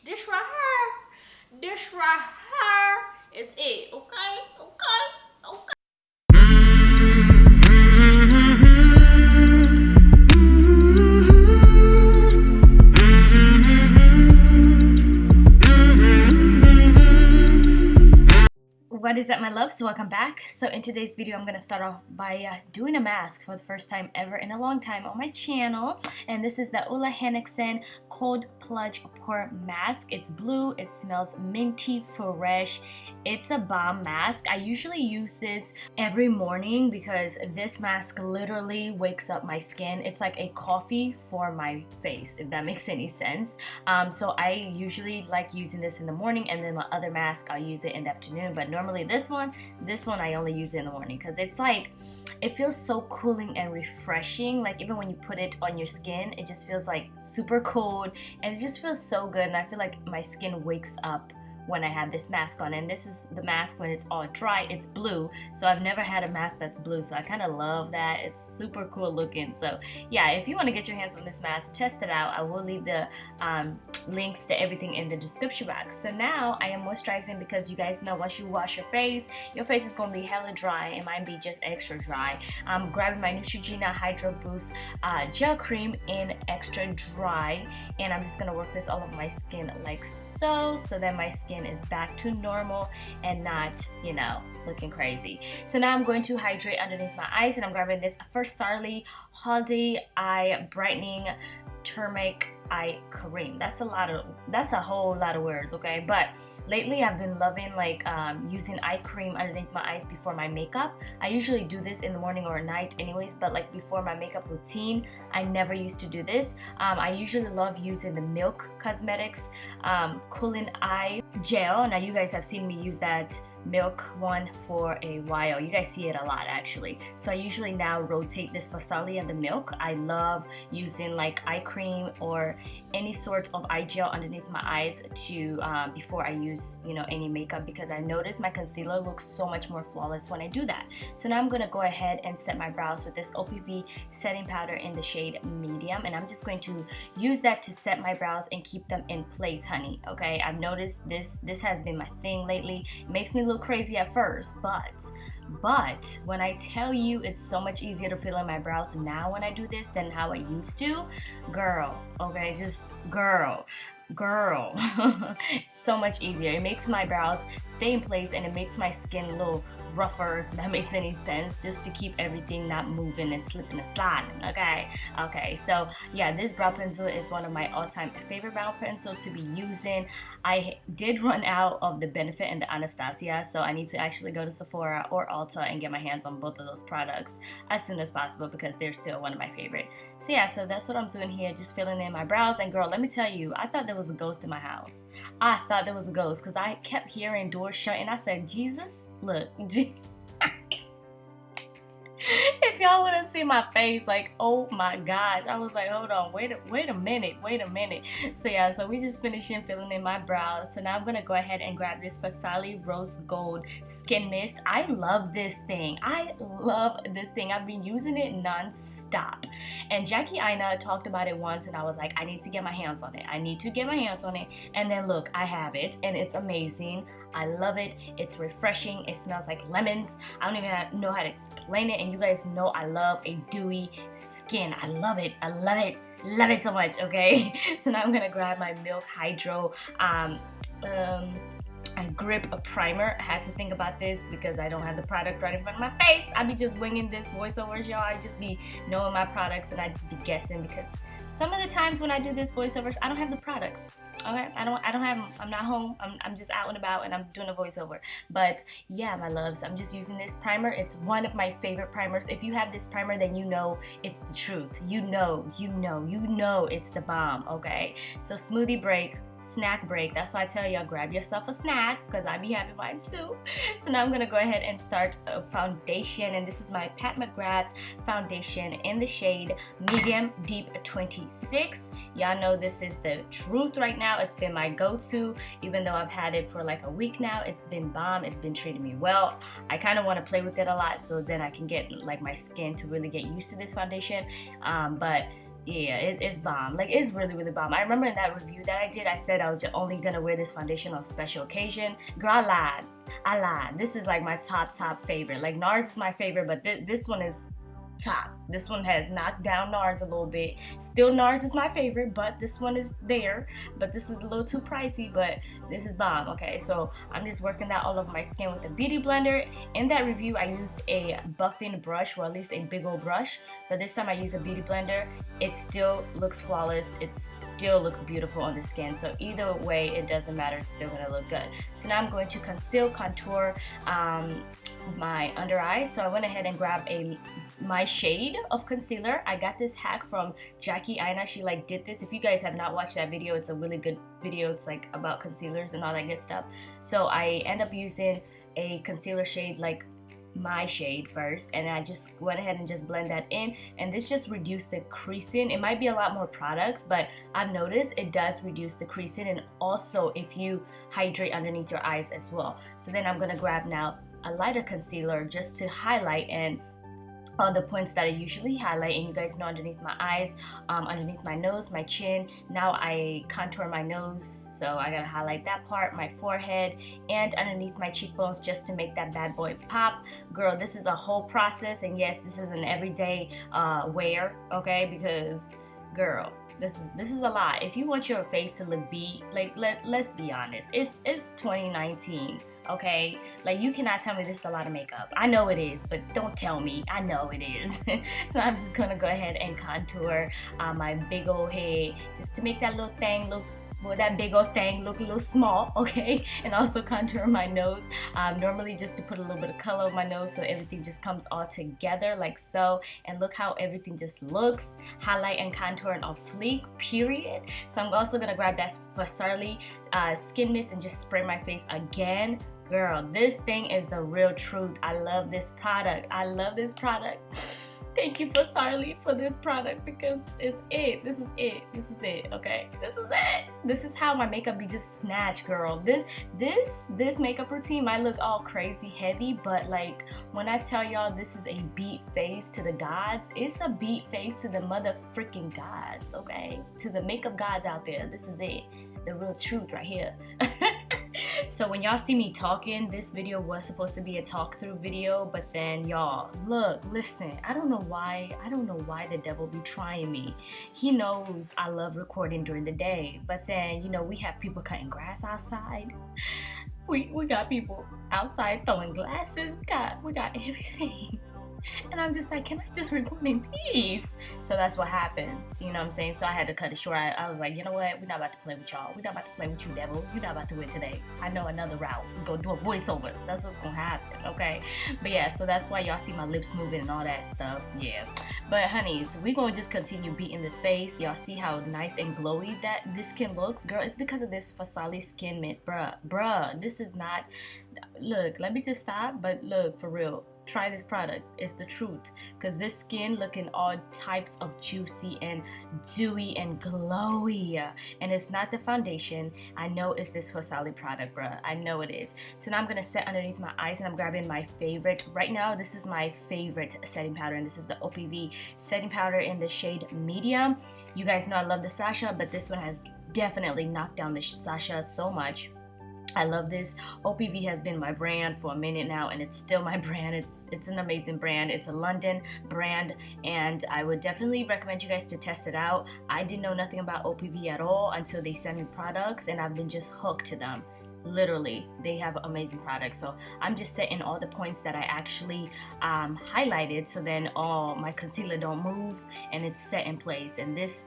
This right here. This right here is it. Okay. What is up, my loves? So welcome back. So in today's video, I'm gonna start off by doing a mask for the first time ever in a long time on my channel, and this is the OLEHENRIKSEN Cold Plunge Pore Mask. It's blue. It smells minty fresh. It's a bomb mask. I usually use this every morning because this mask literally wakes up my skin. It's like a coffee for my face, if that makes any sense. So I usually like using this in the morning, and then my other mask I'll use it in the afternoon, but normally this one I only use it in the morning because it's like, it feels so cooling and refreshing. Like even when you put it on your skin, it just feels like super cold, and it just feels so good, and I feel like my skin wakes up when I have this mask on. And this is the mask when it's all dry. It's blue, so I've never had a mask that's blue, so I kind of love that. It's super cool looking. So yeah, if you want to get your hands on this mask, test it out. I will leave the links to everything in the description box. So now I am moisturizing because you guys know once you wash your face is going to be hella dry. It might be just extra dry. I'm grabbing my Neutrogena Hydro Boost gel cream in extra dry, and I'm just going to work this all over my skin like so that my skin is back to normal and not, you know, looking crazy. So now I'm going to hydrate underneath my eyes, and I'm grabbing this FARSÁLI Haldi Eye Brightening Turmeric Eye Cream. That's a whole lot of words, okay? But lately I've been loving like using eye cream underneath my eyes before my makeup. I usually do this in the morning or at night anyways, but like before my makeup routine, I never used to do this. I usually love using the Milk Cosmetics Cooling Eye Gel. Now you guys have seen me use that Milk one for a while. You guys see it a lot actually. So I usually now rotate this FARSÁLI and the Milk. I love using like eye cream or any sort of eye gel underneath my eyes to before I use, you know, any makeup, because I notice my concealer looks so much more flawless when I do that. So now I'm gonna go ahead and set my brows with this OPV setting powder in the shade medium, and I'm just going to use that to set my brows and keep them in place, honey. Okay, I've noticed this has been my thing lately. It makes me look crazy at first, but when I tell you it's so much easier to fill in my brows now when I do this than how I used to, girl, okay, just girl so much easier. It makes my brows stay in place, and it makes my skin a little rougher, if that makes any sense, just to keep everything not moving and slipping and sliding. Okay, so yeah, this brow pencil is one of my all-time favorite brow pencil to be using. I did run out of the Benefit and the Anastasia, so I need to actually go to Sephora or Ulta and get my hands on both of those products as soon as possible because they're still one of my favorite. So yeah, so that's what I'm doing here, just filling in my brows. And girl, let me tell you, I thought there was a ghost in my house. I thought there was a ghost because I kept hearing doors shut, and I said, Jesus, look. If y'all want to see my face, like, oh my gosh, I was like, hold on, wait a minute. So yeah, so we just finishing filling in my brows. So now I'm gonna go ahead and grab this FARSÁLI Rose Gold Skin Mist. I love this thing. I've been using it non-stop, and Jackie Aina talked about it once, and I was like, I need to get my hands on it. And then look, I have it, and it's amazing. I love it. It's refreshing. It smells like lemons. I don't even know how to explain it, and you guys know I love a dewy skin. I love it so much. Okay, so now I'm gonna grab my Milk Hydro Grip Primer. I had to think about this because I don't have the product right in front of my face. I be just winging this voiceovers, y'all. I just be knowing my products, and I just be guessing because some of the times when I do this voiceovers, I don't have the products. Okay, I don't have them. I'm not home. I'm just out and about, and I'm doing a voiceover. But yeah, my loves, I'm just using this primer. It's one of my favorite primers. If you have this primer, then you know it's the truth. You know it's the bomb. Okay, so smoothie break, snack break. That's why I tell y'all, grab yourself a snack because I be having mine too. So now I'm gonna go ahead and start a foundation, and this is my Pat McGrath foundation in the shade Medium Deep 26. Y'all know this is the truth right now. It's been my go-to, even though I've had it for like a week now. It's been bomb. It's been treating me well. I kind of want to play with it a lot so then I can get like my skin to really get used to this foundation. But yeah, it's bomb. Like, it's really, really bomb. I remember in that review that I did, I said I was only gonna wear this foundation on special occasion. Girl, I lied. This is like my top favorite. Like, NARS is my favorite, but this one is top. This one has knocked down NARS a little bit. Still, NARS is my favorite, but this one is there. But this is a little too pricey, but this is bomb. Okay, so I'm just working that all over my skin with a beauty blender. In that review, I used a buffing brush, or at least a big old brush, but this time I use a beauty blender. It still looks flawless. It still looks beautiful on the skin. So either way, it doesn't matter. It's still gonna look good. So now I'm going to conceal, contour my under eye. So I went ahead and grabbed my shade of concealer. I got this hack from Jackie Aina. She like did this. If you guys have not watched that video, it's a really good video. It's like about concealers and all that good stuff. So I end up using a concealer shade like my shade first, and I just went ahead and just blend that in, and this just reduced the creasing. It might be a lot more products, but I've noticed it does reduce the creasing, and also if you hydrate underneath your eyes as well. So then I'm gonna grab now a lighter concealer just to highlight and all the points that I usually highlight, and you guys know underneath my eyes, underneath my nose, my chin. Now I contour my nose, so I gotta highlight that part, my forehead, and underneath my cheekbones just to make that bad boy pop. Girl, this is a whole process, and yes, this is an everyday wear, okay? Because girl, this is a lot. If you want your face to look beat, like let's be honest, it's 2019. Okay, like you cannot tell me this is a lot of makeup. I know it is, but don't tell me. I know it is. So I'm just gonna go ahead and contour my big old head just to make that little thing look, well, that big old thing look a little small, okay? And also contour my nose, normally just to put a little bit of color on my nose so everything just comes all together like so. And look how everything just looks, highlight and contour and on fleek, period. So I'm also gonna grab that FARSÁLI skin mist and just spray my face again. Girl, this thing is the real truth. I love this product. I love this product. Thank you, FARSÁLI, for this product, because it's it. This is it. This is it. Okay, this is it. This is how my makeup be just snatched, girl. This makeup routine might look all crazy heavy, but like when I tell y'all this is a beat face to the gods, it's a beat face to the mother freaking gods. Okay, to the makeup gods out there. This is it. The real truth right here. So when y'all see me talking, this video was supposed to be a talk through video, but then y'all, look, listen, I don't know why the devil be trying me. He knows I love recording during the day, but then, you know, we have people cutting grass outside. We got people outside throwing glasses. We got everything. And I'm just like, can I just record in peace? So that's what happened. So, you know what I'm saying? So I had to cut it short. I was like, you know what? We're not about to play with y'all. We're not about to play with you, devil. You're not about to win today. I know another route. We're going to do a voiceover. That's what's going to happen, okay? But yeah, so that's why y'all see my lips moving and all that stuff. Yeah. But honeys, we're going to just continue beating this face. Y'all see how nice and glowy that this skin looks? Girl, it's because of this FARSÁLI skin mist. Bruh, this is not... Look, let me just stop. But look, for real. Try this product. It's the truth, because this skin looking all types of juicy and dewy and glowy, and it's not the foundation. I know it's this FARSÁLI product, bruh. I know it is. So now I'm gonna set underneath my eyes, and I'm grabbing my favorite right now. This is my favorite setting powder, and this is the OPV setting powder in the shade medium. You guys know I love the Sasha, but this one has definitely knocked down the Sasha so much. I love this. OPV has been my brand for a minute now, and it's still my brand. It's an amazing brand. It's a London brand, and I would definitely recommend you guys to test it out. I didn't know nothing about OPV at all until they sent me products, and I've been just hooked to them. Literally, they have amazing products. So I'm just setting all the points that I actually highlighted, so then all my concealer don't move and it's set in place. And this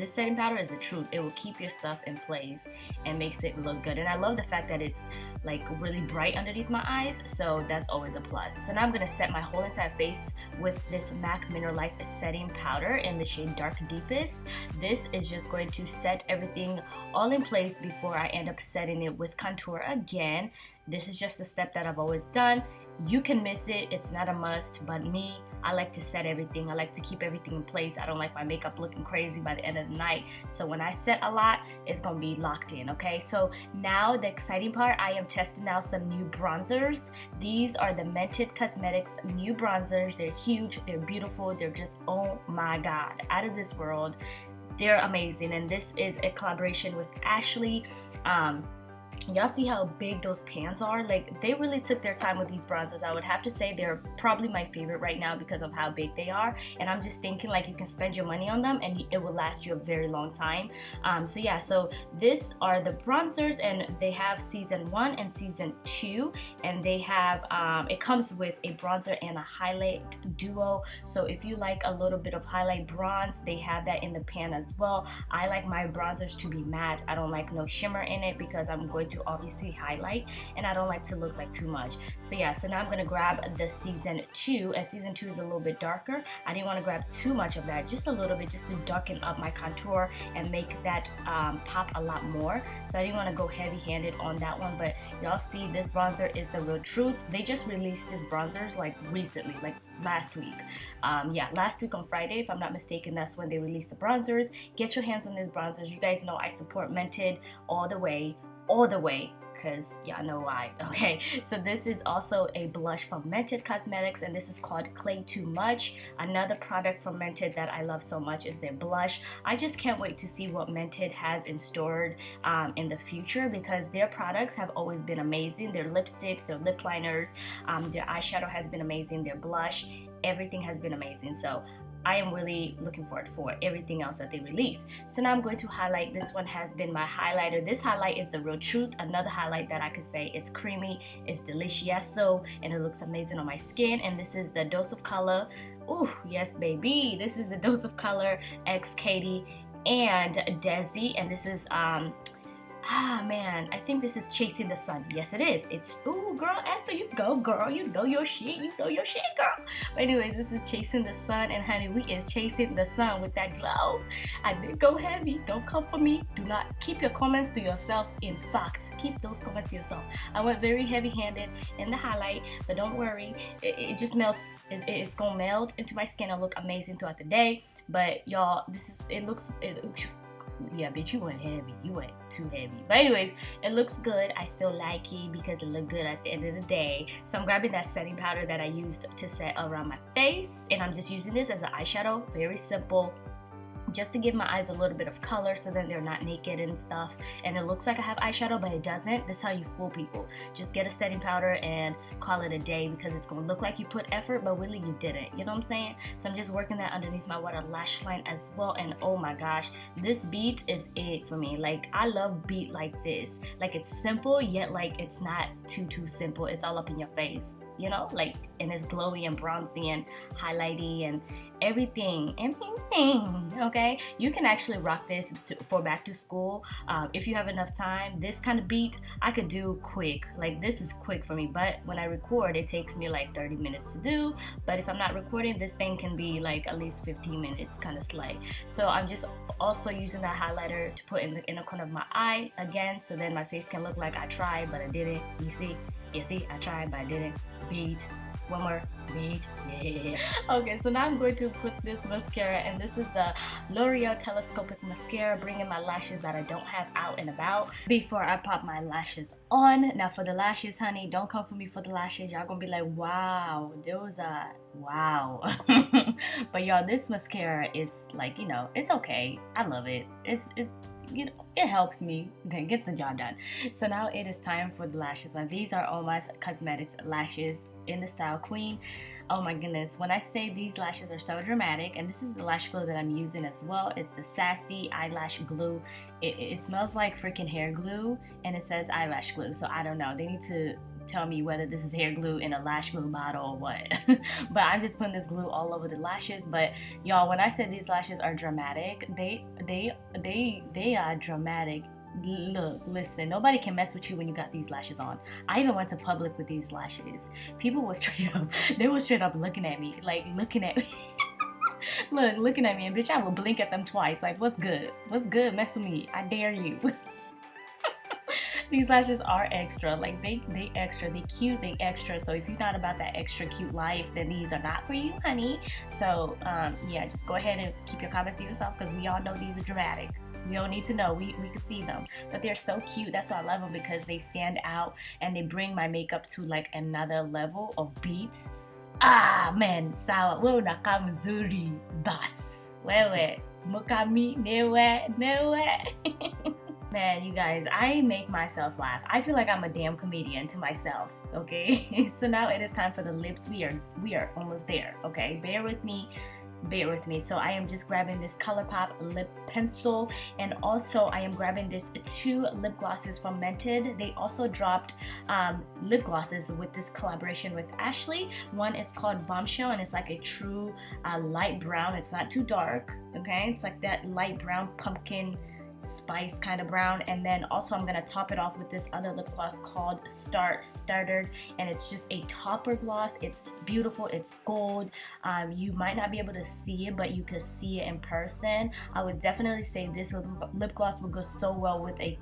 setting powder is the truth. It will keep your stuff in place and makes it look good. And I love the fact that it's like really bright underneath my eyes, so that's always a plus. So now I'm gonna set my whole entire face with this MAC Mineralize setting powder in the shade Dark Deepest. This is just going to set everything all in place before I end up setting it with contour again. This is just a step that I've always done. You can miss it, it's not a must, but me, I like to set everything. I like to keep everything in place. I don't like my makeup looking crazy by the end of the night. So when I set a lot, it's gonna be locked in, okay? So now the exciting part, I am testing out some new bronzers. These are the Mented Cosmetics new bronzers. They're huge, they're beautiful, they're just, oh my God, out of this world. They're amazing, and this is a collaboration with Ashley. Y'all see how big those pans are? Like, they really took their time with these bronzers. I would have to say they're probably my favorite right now because of how big they are, and I'm just thinking like you can spend your money on them and it will last you a very long time. So yeah, so these are the bronzers, and they have season 1 and season 2, and they have it comes with a bronzer and a highlight duo. So if you like a little bit of highlight bronze, they have that in the pan as well. I like my bronzers to be matte. I don't like no shimmer in it because I'm going to obviously highlight, and I don't like to look like too much. So yeah, so now I'm gonna grab the season 2, and season 2 is a little bit darker. I didn't want to grab too much of that, just a little bit, just to darken up my contour and make that pop a lot more. So I didn't want to go heavy-handed on that one, but y'all see this bronzer is the real truth. They just released these bronzers like recently, like last week. Yeah, last week on Friday, if I'm not mistaken, that's when they released the bronzers. Get your hands on these bronzers. You guys know I support Mented all the way, because y'all know why. Okay, so this is also a blush from Mented Cosmetics, and this is called Clay Too Much. Another product from Mented that I love so much is their blush. I just can't wait to see what Mented has in store in the future, because their products have always been amazing. Their lipsticks, their lip liners, their eyeshadow has been amazing, their blush, everything has been amazing. So I am really looking forward for everything else that they release. So now I'm going to highlight. This one has been my highlighter. This highlight is the real truth. Another highlight that I could say is creamy, it's delicioso, and it looks amazing on my skin. And this is the Dose of Color. Ooh, yes baby. This is the Dose of Color X Katie and Desi, and this is man, I think this is Chasing the Sun. Yes, it is. It's, ooh, girl, Esther, you go, girl. You know your shit. You know your shit, girl. But anyways, this is Chasing the Sun, and honey, we is chasing the sun with that glow. I did go heavy. Don't come for me. Do not keep your comments to yourself. In fact, keep those comments to yourself. I went very heavy-handed in the highlight, but don't worry. It just melts. It's gonna melt into my skin and look amazing throughout the day. But y'all, this is, it looks, yeah, bitch, you went heavy. You went too heavy. But anyways, it looks good. I still like it because it looked good at the end of the day. So I'm grabbing that setting powder that I used to set around my face, and I'm just using this as an eyeshadow. Very simple, just to give my eyes a little bit of color so then they're not naked and stuff, and it looks like I have eyeshadow, but it doesn't. This is how you fool people. Just get a setting powder and call it a day, because it's gonna look like you put effort, but really you didn't. You know what I'm saying? So I'm just working that underneath my water lash line as well, and oh my gosh, this beat is it for me. Like, I love beat like this. Like, it's simple, yet like it's not too simple. It's all up in your face, you know, like, and it's glowy and bronzy and highlighty and everything, okay? You can actually rock this for back to school if you have enough time. This kind of beat I could do quick. Like, this is quick for me, but when I record, it takes me like 30 minutes to do. But if I'm not recording, this thing can be like at least 15 minutes, kind of slay. So I'm just also using that highlighter to put in the inner corner of my eye again, so then my face can look like I tried, but I didn't. You see, I tried, but I didn't. Beat. One more beat. Yeah. Okay, so now I'm going to put this mascara, and this is the L'Oreal Telescopic Mascara, bringing my lashes that I don't have out and about before I pop my lashes on. Now for the lashes, honey, don't come for me for the lashes. Y'all gonna be like, wow, those are wow. But y'all, this mascara is like, you know, it's okay. I love it. You know, it helps me, okay, gets the job done. So now it is time for the lashes. Now these are OMASCOSMETIC lashes in the style Queen. Oh my goodness, when I say these lashes are so dramatic, and this is the lash glue that I'm using as well. It's the Sassy eyelash glue. It smells like freaking hair glue, and it says eyelash glue, so I don't know. They need to tell me whether this is hair glue in a lash glue bottle or what. But I'm just putting this glue all over the lashes. But y'all, when I said these lashes are dramatic, they are dramatic. Look, listen, nobody can mess with you when you got these lashes on. I even went to public with these lashes. People were straight up looking at me, like looking at me. Look, looking at me, and bitch, I will blink at them twice. Like, what's good? What's good? Mess with me. I dare you. These lashes are extra. Like they extra, they cute, they extra. So if you're not about that extra cute life, then these are not for you, honey. So yeah, just go ahead and keep your comments to yourself, because we all know these are dramatic. We don't need to know, we can see them, but they're so cute. That's why I love them, because they stand out and they bring my makeup to like another level of beats. Ah man, sawa wewe unakaa mzuri bas wewe mukami newe. Man, you guys, I make myself laugh. I feel like I'm a damn comedian to myself, okay? So now it is time for the lips. We are almost there, okay? Bear with me. So I am just grabbing this ColourPop lip pencil, and also I am grabbing this 2 lip glosses from Mented. They also dropped lip glosses with this collaboration with Ashley. One is called Bombshell, and it's like a true light brown. It's not too dark, okay? It's like that light brown pumpkin spice kind of brown. And then also I'm gonna top it off with this other lip gloss called Starter, and it's just a topper gloss. It's beautiful, it's gold. You might not be able to see it, but you can see it in person. I would definitely say this lip gloss would go so well with a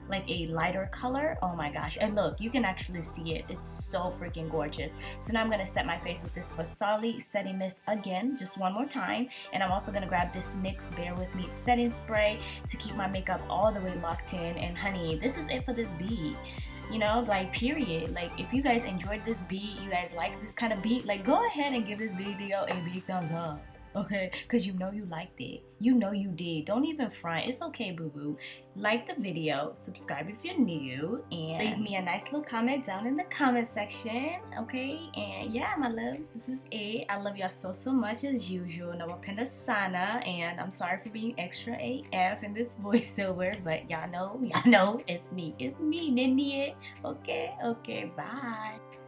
like a lighter color. Oh my gosh, and look, you can actually see it. It's so freaking gorgeous. So now I'm gonna set my face with this FARSÁLI setting mist again, just one more time, and I'm also gonna grab this NYX Bear With Me setting spray to keep my makeup all the way locked in. And honey, this is it for this beat. You know, like period. Like if you guys enjoyed this beat, you guys like this kind of beat, like go ahead and give this video a big thumbs up. Okay, because you know you liked it. You know you did. Don't even front. It's okay, boo-boo. Like the video, subscribe if you're new, and leave me a nice little comment down in the comment section, okay? And yeah, my loves, this is it. I love y'all so much as usual. Nawapenda sana, and I'm sorry for being extra AF in this voiceover, but y'all know, it's me, Nini. Okay, bye.